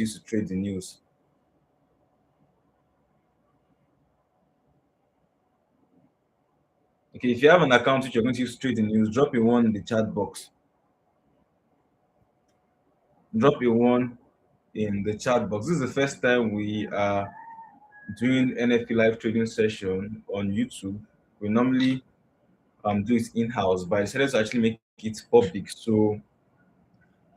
use to trade the news? Okay, if you have an account which you're going to use to trade the news, drop a one in the chat box. Drop a one in the chat box. This is the first time we are doing NFP live trading session on YouTube. We normally do it in-house, but I decided to actually make it public so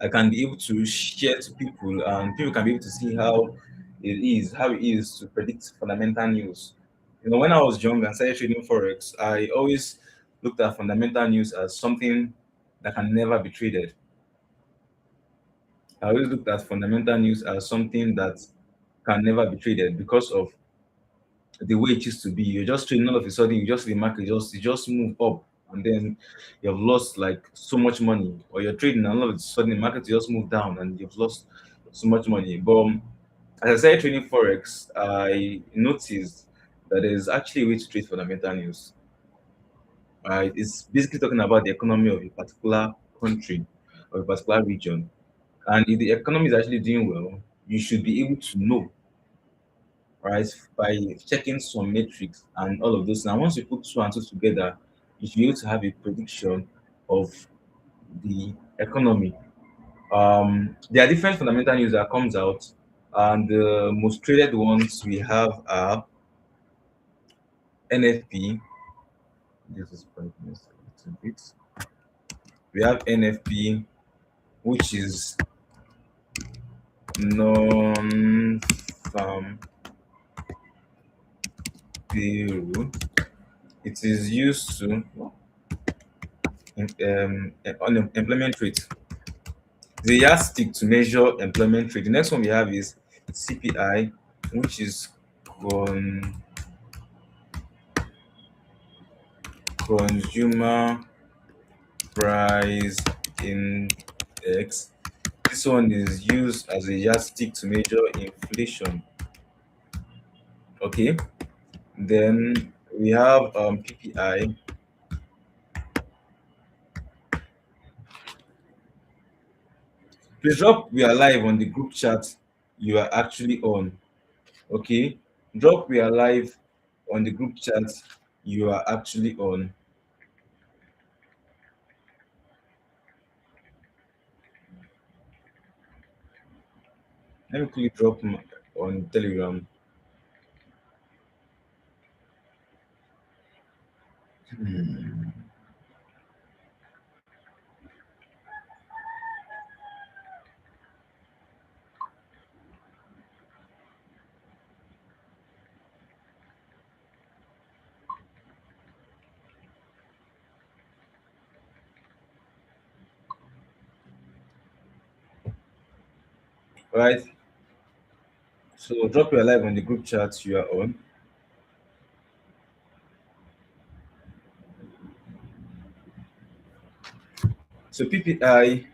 I can be able to share to people and people can be able to see how it is to predict fundamental news. You know, when I was young and started trading forex, I always looked at fundamental news as something that can never be traded. I always looked at fundamental news as something that can never be traded because of the way it used to be. You're just trading all of a sudden, you just see the market just move up and then you have lost like so much money. Or you're trading and all of a sudden the market just move down and you've lost so much money. But as I started trading forex, I noticed that there's actually a way to trade fundamental news. Right? It's basically talking about the economy of a particular country or a particular region. And if the economy is actually doing well, you should be able to know, right, by checking some metrics and all of those. Now, once you put two and two together, you should be able to have a prediction of the economy. There are different fundamental news that comes out, and the most traded ones we have are NFP. This is brightness a little bit. We have NFP, which is non-farm payroll. It is used to employment rate. The yardstick to measure employment rate. The next one we have is CPI, which is con- consumer price index. This one is used as a yardstick to measure inflation. Okay. Then we have PPI. Please drop we are live on the group chat you are actually on. Okay. Drop we are live on the group chat you are actually on. Let me quickly drop on Telegram. Right. So drop your live on the group chat you are on. So PPI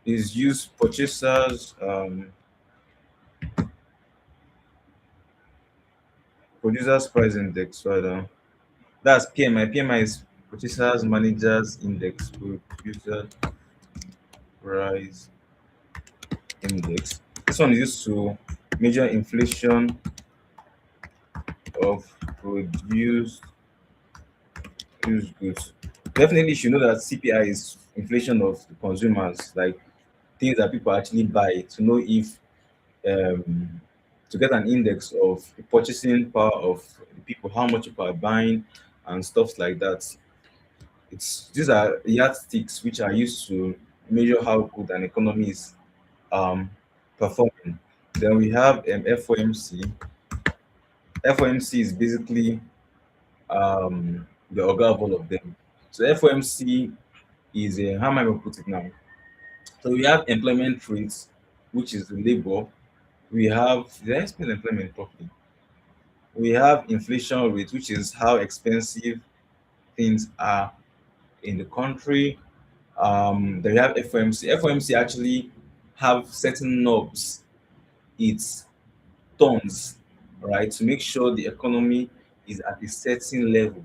is used purchasers producers price index rather. That's PMI. PMI is purchasers managers index, producer price index. This one is used to measure inflation of produced used goods. Definitely you should know that CPI is inflation of the consumers, like things that people actually buy to know if um, to get an index of the purchasing power of the people, how much people are buying, and stuff like that. It's these are yardsticks which are used to measure how good an economy is performing. Then we have FOMC. FOMC is basically the organ of all of them. So FOMC is a how am I going to put it now? So we have employment rates, which is the labor. We have did I explain employment properly? We have inflation rate, which is how expensive things are in the country. Then we have FOMC. FOMC actually have certain knobs it turns, right, to make sure the economy is at a certain level,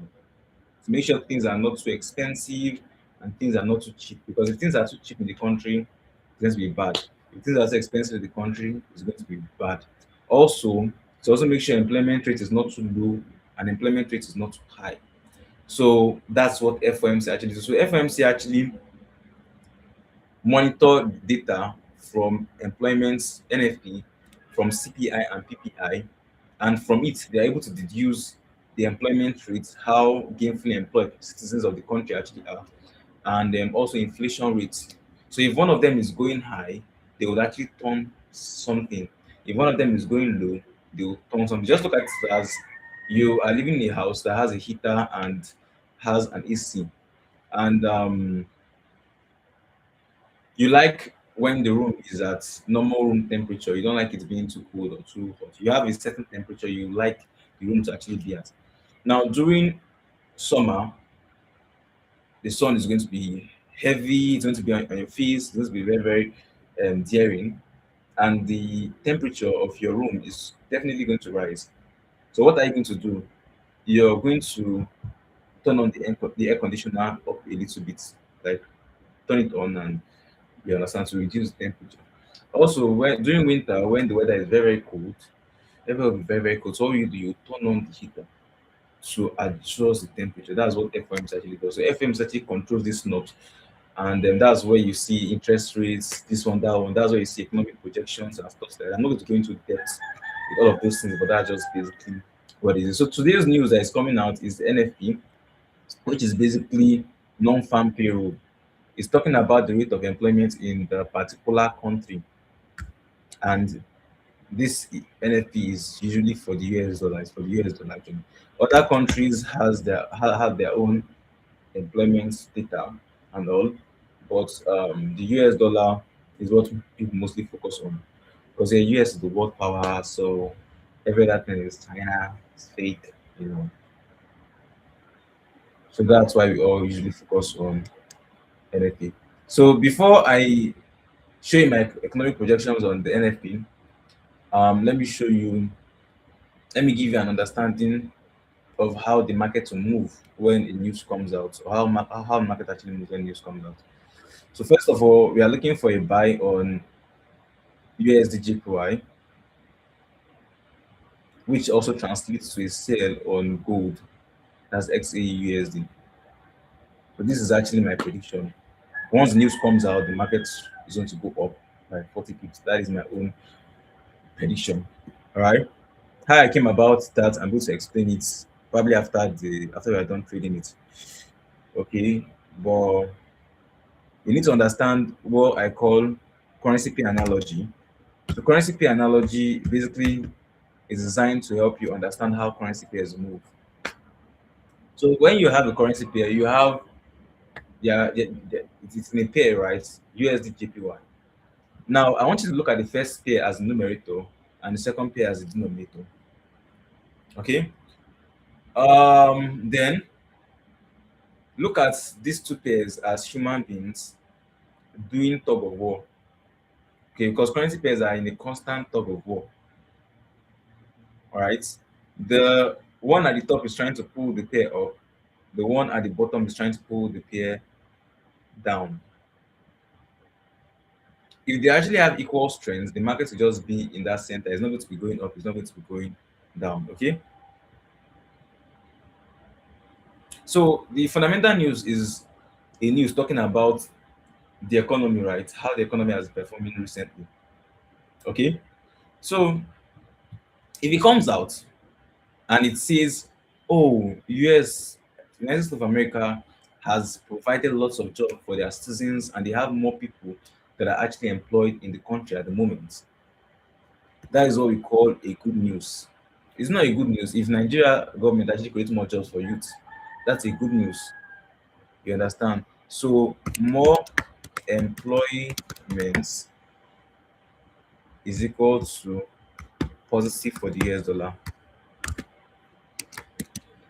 to make sure things are not too expensive and things are not too cheap. Because if things are too cheap in the country, it's going to be bad. If things are too expensive in the country, it's going to be bad. Also, to also make sure employment rate is not too low and employment rate is not too high. So that's what FOMC actually does. So FOMC actually monitor data from employment NFP, from CPI and PPI, and from it they are able to deduce the employment rates, how gainfully employed citizens of the country actually are, and also inflation rates. So if one of them is going high, they would actually turn something. If one of them is going low, they will turn something. Just look at it as you are living in a house that has a heater and has an AC, and you like when the room is at normal room temperature. You don't like it being too cold or too hot. You have a certain temperature you like the room to actually be at. Now, during summer, the sun is going to be heavy, it's going to be on your face, it's going to be very, very daring, and the temperature of your room is definitely going to rise. So, what are you going to do? You're going to turn on the air conditioner up a little bit, like turn it on, and you understand, to reduce the temperature. Also, when during winter, when the weather is very, very cold, everywhere will be very, very cold. So what you do, you turn on the heater to adjust the temperature. That's what FOMC actually does. So FOMC actually controls these knobs, and then that's where you see interest rates, this one, that one. That's where you see economic projections and stuff like that. I'm not going to go into depth with all of those things, but that's just basically what it is. So today's news that is coming out is the NFP, which is basically non-farm payroll. It's talking about the rate of employment in the particular country, and this NFP is usually for the US dollar. It's for the US dollar. Actually. Other countries have their own employment data and all, but the US dollar is what people mostly focus on, because the US is the world power. So every other thing is China, it's fake, you know. So that's why we all usually focus on NFP. So before I show you my economic projections on the NFP, let me show you. Let me give you an understanding of how the market will move when a news comes out, or how market actually moves when news comes out. So first of all, we are looking for a buy on USD JPY, which also translates to a sell on gold. That's XAUUSD. So this is actually my prediction. Once news comes out, the market is going to go up by 40 pips. That is my own prediction. All right. How I came about that, I'm going to explain it probably after we are done trading it. Okay. But you need to understand what I call currency pair analogy. So currency pair analogy basically is designed to help you understand how currency pairs move. So when you have a currency pair, you have, it's in a pair, right? USD JPY. Now I want you to look at the first pair as the numerator and the second pair as the denominator. Okay. Then look at these two pairs as human beings doing tug of war. Okay, because currency pairs are in a constant tug of war. All right. The one at the top is trying to pull the pair up. The one at the bottom is trying to pull the pair down. If they actually have equal strengths, the market will just be in that center. It's not going to be going up. It's not going to be going down. Okay. So the fundamental news is a news talking about the economy, right? How the economy has been performing recently. Okay. So if it comes out and it says, "Oh, US, United States of America has provided lots of jobs for their citizens, and they have more people that are actually employed in the country at the moment." That is what we call a good news. It's not a good news if Nigeria government actually creates more jobs for youth. That's a good news. You understand? So more employment is equal to positive for the US dollar.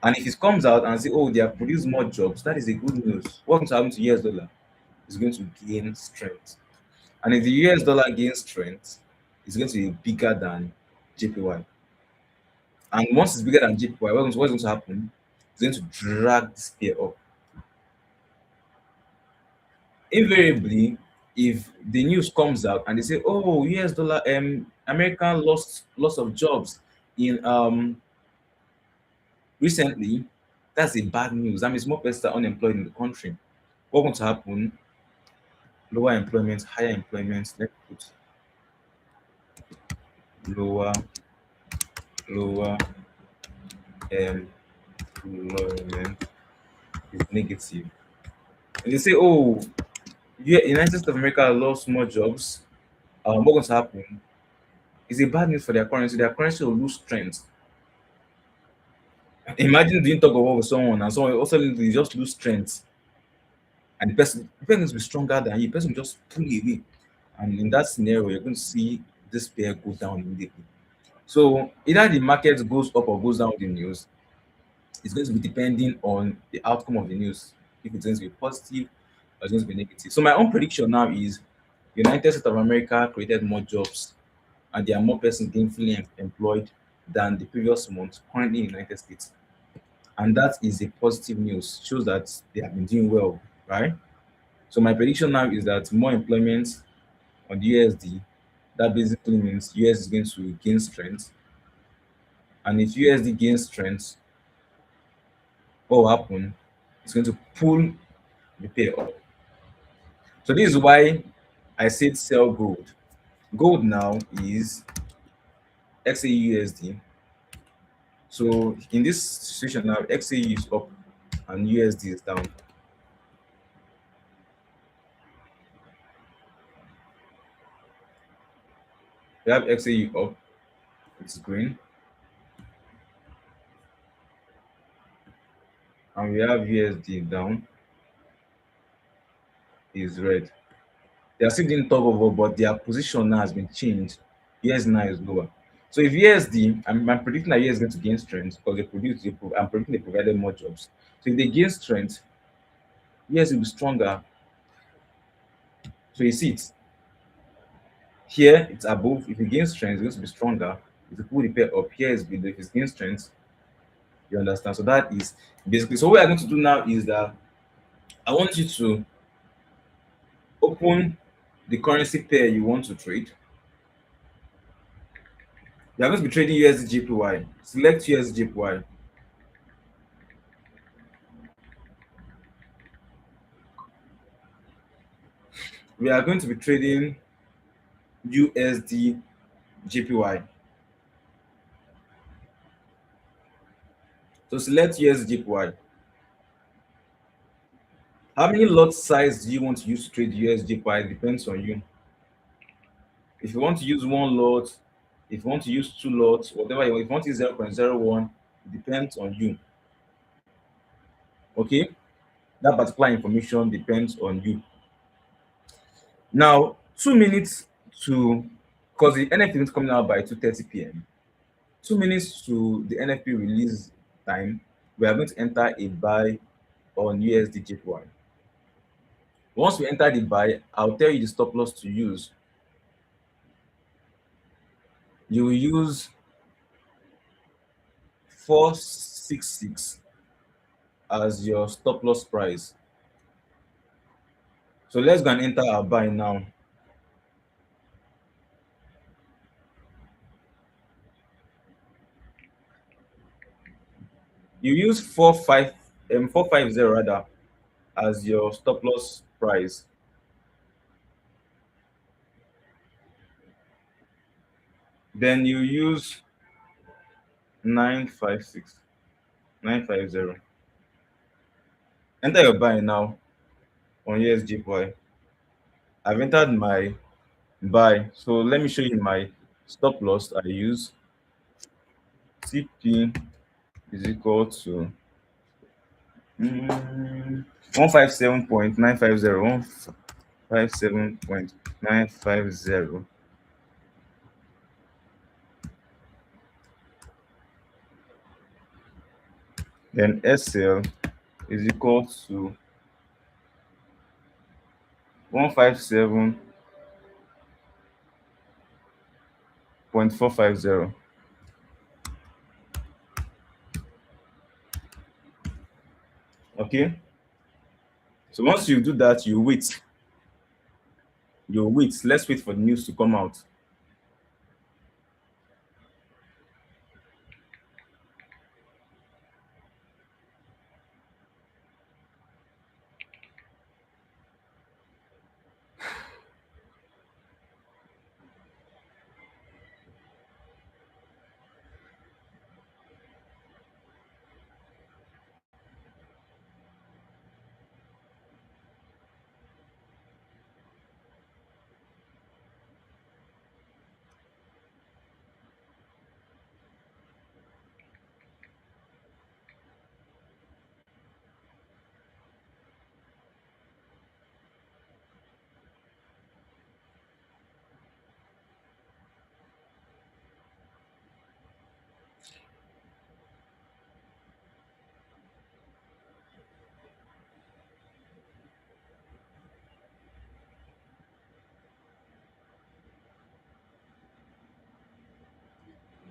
And if it comes out and say, "Oh, they have produced more jobs," that is a good news. What's going to happen to US dollar? It's going to gain strength. And if the US dollar gains strength, it's going to be bigger than JPY. And once it's bigger than JPY, what's going to happen? It's going to drag this pair up. Invariably, if the news comes out and they say, "Oh, US dollar, America loss of jobs in recently," that's a bad news. That means more persons are unemployed in the country. What going to happen? Lower employment, higher employment. Let's put lower, lower employment is negative. And they say, "Oh, yeah, United States of America lost more jobs." What going to happen? It's a bad news for their currency. Their currency will lose strength. Imagine doing tug of war with someone and someone also you just lose strength, and the person will be stronger than you. The person will just pull away, and in that scenario, you're going to see this pair go down immediately. So either the market goes up or goes down with the news. It's going to be depending on the outcome of the news. If it's going to be positive or it's going to be negative. So my own prediction now is United States of America created more jobs and there are more persons gainfully employed than the previous month currently in the United States. And that is a positive news. Shows that they have been doing well, right? So my prediction now is that more employment on the USD. That basically means US is going to gain strength, and if USD gains strength, what will happen? It's going to pull the pair up. So this is why I said sell gold. Gold now is XAUSD. So in this situation now, XAU is up and USD is down. We have XAU up, it's green, and we have USD down, is red. They are still doing tug of war, but their position now has been changed. USD now is lower. So if USD, I'm predicting that USD is going to gain strength because I'm predicting they provided more jobs. So if they gain strength, USD will be stronger. So you see it here, it's above. If it gains strength, it's going to be stronger. If you pull the pair up, here is below. If it gains strength, you understand. So that is basically. So what we are going to do now is that I want you to open the currency pair you want to trade. You are going to be trading USD JPY. Select USD JPY. We are going to be trading USD JPY. So select USD JPY. How many lot size do you want to use to trade USD JPY? Depends on you. If you want to use one lot, if you want to use two lots, whatever you want, if you want to use 0.01, it depends on you. Okay? That particular information depends on you. Now, 2 minutes to, because the NFP is coming out by 2:30 p.m. 2 minutes to the NFP release time, we are going to enter a buy on USD JPY. Once we enter the buy, I'll tell you the stop loss to use. You will use 466 as your stop loss price. So let's go and enter our buy now. You use 450 rather as your stop loss price. Then you use 956, 950. Enter your buy now on USGPY. I've entered my buy. So let me show you my stop loss. I use TP is equal to 157.950, 157.950. Then SL is equal to 157.450. Okay. So once you do that, you wait. You wait. Let's wait for the news to come out.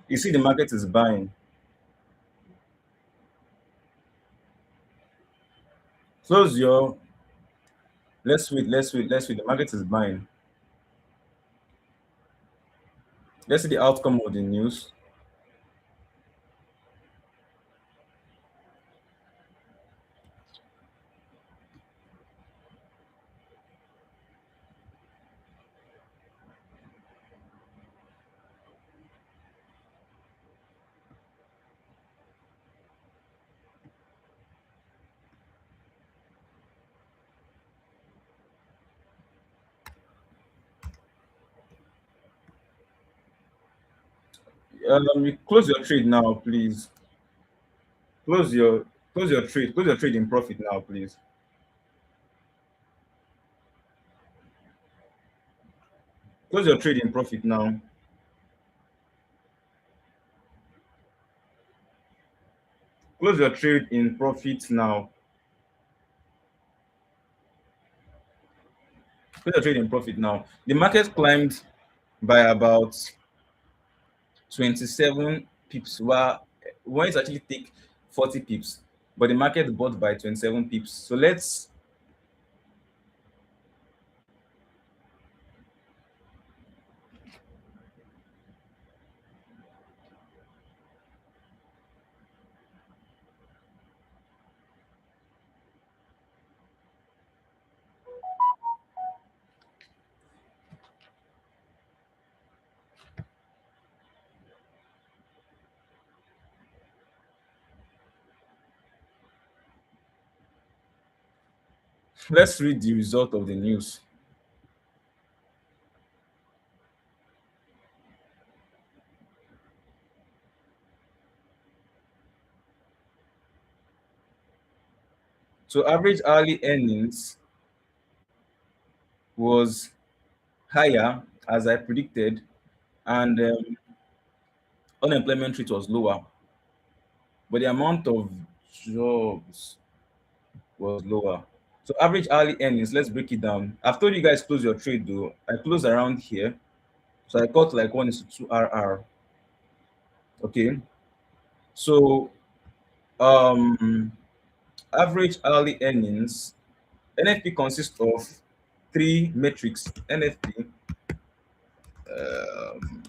You see, the market is buying. Close your. Let's wait. Let's wait. Let's wait. The market is buying. Let's see the outcome of the news. You close your trade now, please. Close your close your trade. Close your trade in profit now, please. Close your trade in profit now. Close your trade in profit now. Close your trade in profit now. The market climbed by about 27 pips. Well, we want to actually take 40 pips, but the market bought by 27 pips. So let's read the result of the news. So average hourly earnings was higher as I predicted, and unemployment rate was lower, but the amount of jobs was lower. So average hourly earnings, let's break it down. I've told you guys close your trade though. I close around here. So I got like 1 is to 2 RR. Okay. So um average hourly earnings, NFP consists of three metrics. NFP. Um,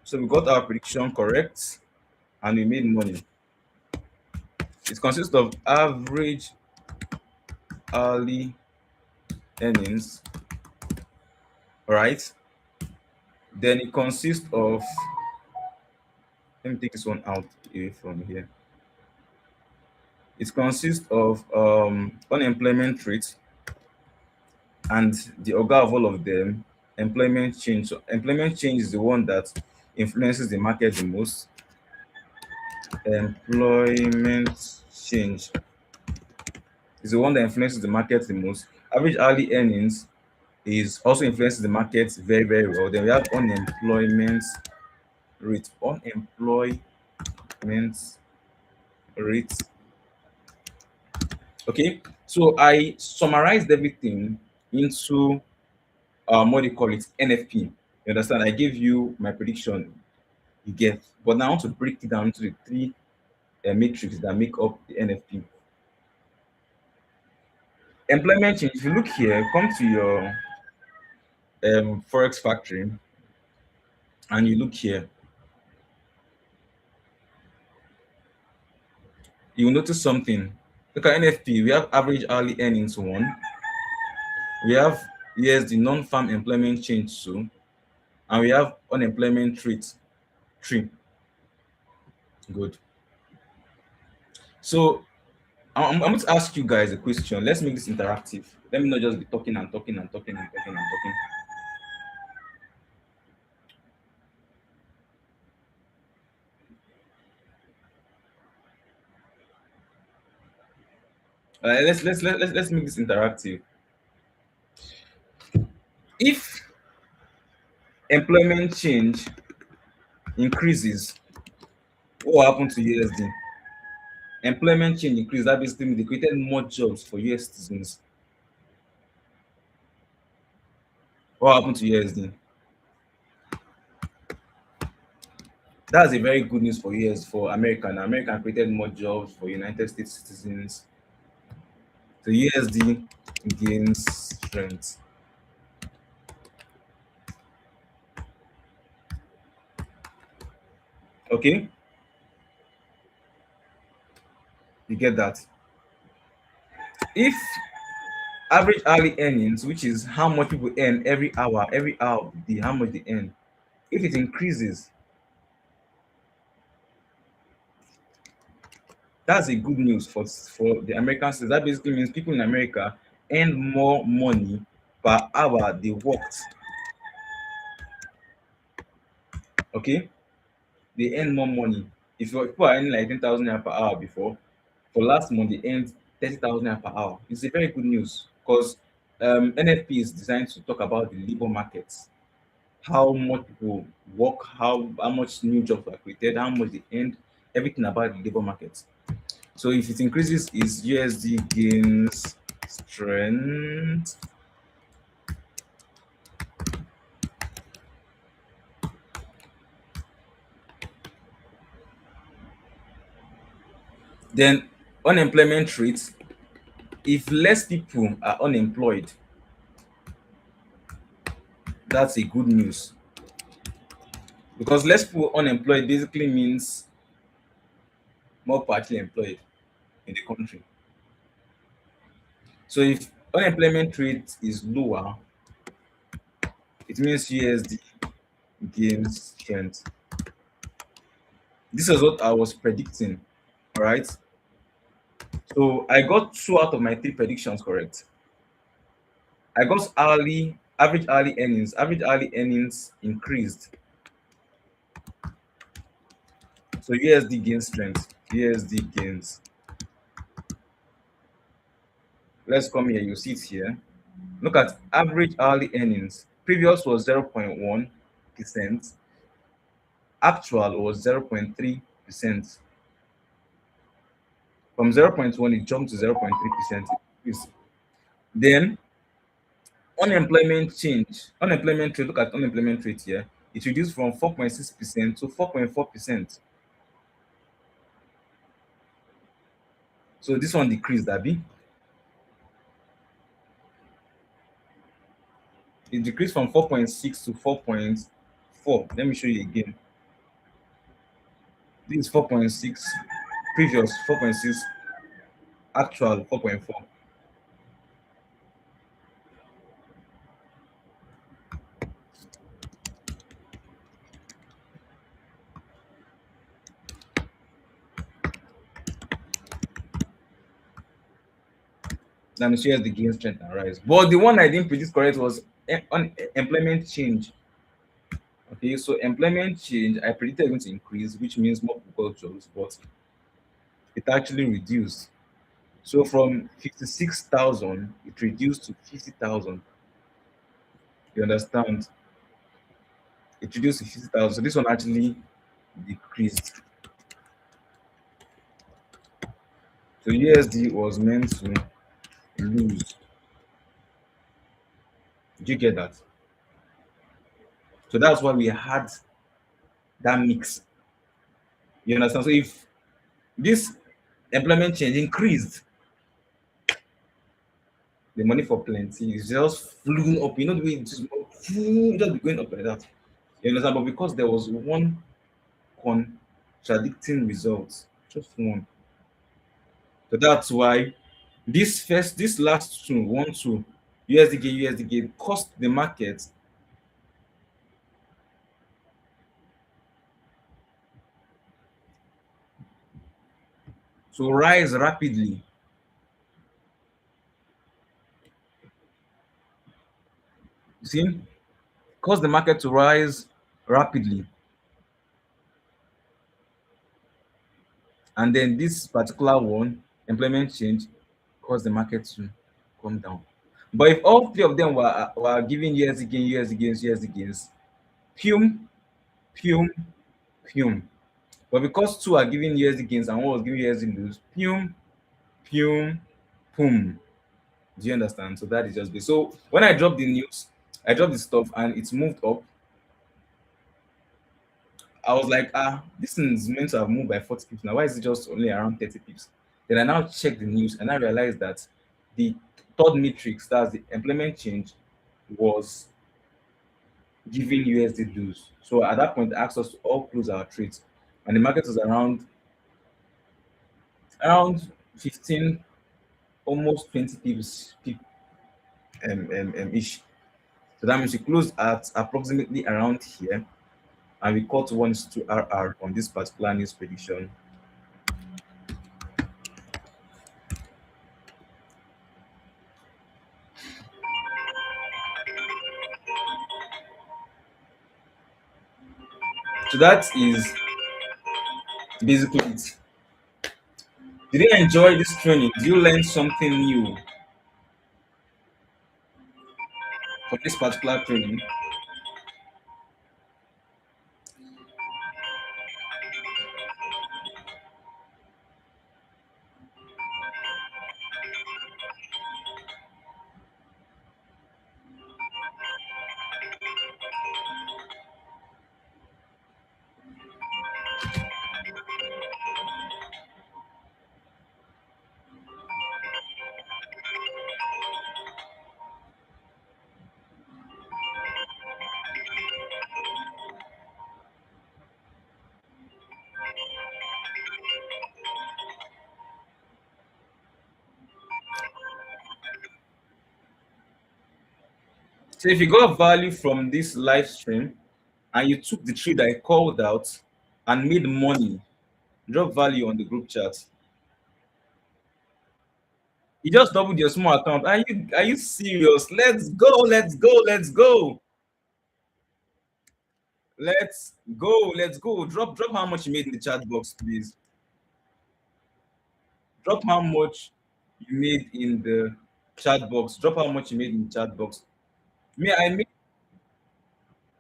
so we got our prediction correct and we made money. It consists of average hourly earnings, all right? Then it consists of, let me take this one out away from here. It consists of unemployment rate and the organ of all of them, employment change. So employment change is the one that influences the market the most. Employment change is the one that influences the market the most. Average hourly earnings is also influences the market very, very well. Then we have unemployment rate. Unemployment rate. Okay, so I summarized everything into what do you call it? NFP. You understand? I gave you my prediction. You get, but now I want to break it down into the three matrix that make up the NFP. Employment change. If you look here, come to your forex factory and you look here, you will notice something. Look at NFP. We have average hourly earnings one. We have, yes, the non-farm employment change two, and we have unemployment rate three. Good. So I'm going to ask you guys a question. Let's make this interactive. Let me not just be talking and talking and talking and talking and talking. Let's make this interactive. If employment change increases, what happened to USD? Employment change increased. That basically means they created more jobs for US citizens. What happened to USD? That's a very good news for US, for America. Now, America created more jobs for United States citizens. So USD gains strength. Okay, you get that. If average hourly earnings, which is how much people earn every hour of the day, how much they earn, if it increases, that's a good news for the American citizens. That basically means people in America earn more money per hour they worked. Okay, they earn more money. If your people are earning like 10,000 naira per hour before, for last month they earned 30,000 naira per hour. It's a very good news because NFP is designed to talk about the labor markets, how much people work, how much new jobs were created, how much they earned, everything about the labor market. So if it increases, is USD gains strength. Then unemployment rate, if less people are unemployed, that's a good news because less people unemployed basically means more partly employed in the country. So if unemployment rate is lower, it means USD gains strength. This is what I was predicting. All right. So I got two out of my three predictions correct. I got average hourly earnings. Average hourly earnings increased. So USD gains strength. USD gains. Let's come here. You see it here. Look at average hourly earnings. Previous was 0.1%. Actual was 0.3%. From 0.1, it jumped to 0.3%. Then unemployment change. Unemployment rate, look at unemployment rate here. It reduced from 4.6% to 4.4%. So this one decreased, Abby. It decreased from 4.6 to 4.4. Let me show you again. This is 4.6, previous 4.6, actual 4.4. Let me show you the gain strength and rise. But the one I didn't predict correct was employment change. Okay, so employment change, I predicted going to increase, which means more people got jobs, but it actually reduced. So from 56,000, it reduced to 50,000. You understand? It reduced to 50,000. So this one actually decreased. So USD was meant to lose. Did you get that? So that's why we had that mix. You understand? So if this employment change increased, the money for plenty is just flew up. You know the way it just just be going up like that. You understand? But because there was one contradicting result, just one. So that's why this last two, one, two, USD gain cost the market to rise rapidly. You see, caused the market to rise rapidly. And then this particular one, employment change, caused the market to come down. But if all three of them were giving USD gain, USD gains, USD gains, Pum, Pum, Pum. But because two are giving USD gains and one was giving USD lose, Pum, Pum, Pum. Do you understand? So that is just this. So when I dropped the news, I dropped the stuff and it's moved up. I was like, this thing is meant to have moved by 40 pips. Now, why is it just only around 30 pips? Then I now checked the news and I realized that the third matrix, that's the employment change, was giving USD lose. So at that point, they asked us to all close our trades. And the market was around 15, almost 20 pips, ish. So that means we closed at approximately around here and we caught 1 to RR on this particular news prediction. So that is basically it. Did you enjoy this training? Did you learn something new from this particular training? So if you got value from this live stream and you took the trade I called out and made money, drop value on the group chat. You just doubled your small account. Are you serious? Let's go, let's go, let's go. Let's go, let's go. Drop how much you made in the chat box, please. Drop how much you made in the chat box. Drop how much you made in the chat box. Me, I made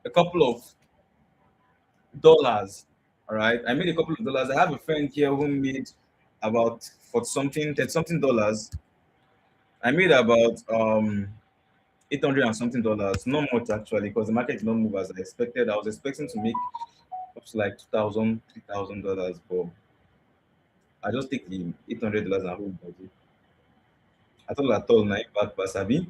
a couple of dollars. All right. I made a couple of dollars. I have a friend here who made about for something, 30 something dollars. I made about 800 and something dollars. Not much actually, because the market did not move as I expected. I was expecting to make up to like 2,000, $3,000, but I just take the $800 and hold it. I thought I told my back Basabi.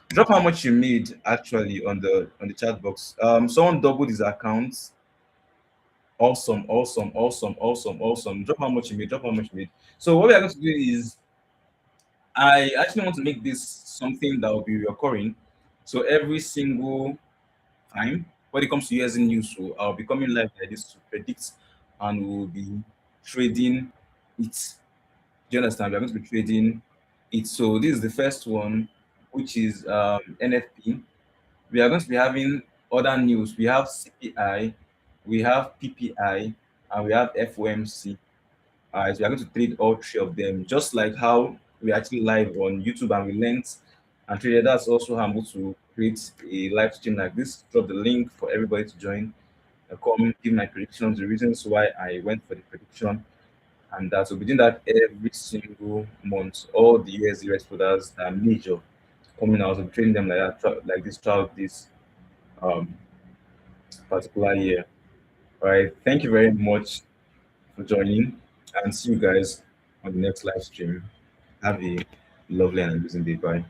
Drop how much you made actually on the chat box. Someone doubled his account. Awesome, awesome, awesome, awesome, awesome. Drop how much you made. Drop how much you made. So what we are going to do is, I actually want to make this something that will be recurring. So every single time when it comes to using news, so I'll be coming live like this to predict, and we'll be trading it. Do you understand? We're going to be trading it. So this is the first one, which is NFP. We are going to be having other news. We have CPI, we have PPI, and we have FOMC. So we are going to trade all three of them, just like how we actually live on YouTube and we learned and traded. That's also how I'm going to create a live stream like this. Drop the link for everybody to join. Come give my predictions, the reasons why I went for the prediction, and that. So we doing that every single month. All the USD holders that are major coming out, so we trading them like that, like this throughout this um, particular year. All right. Thank you very much for joining, and see you guys on the next live stream. Have a lovely and amazing day. Bye.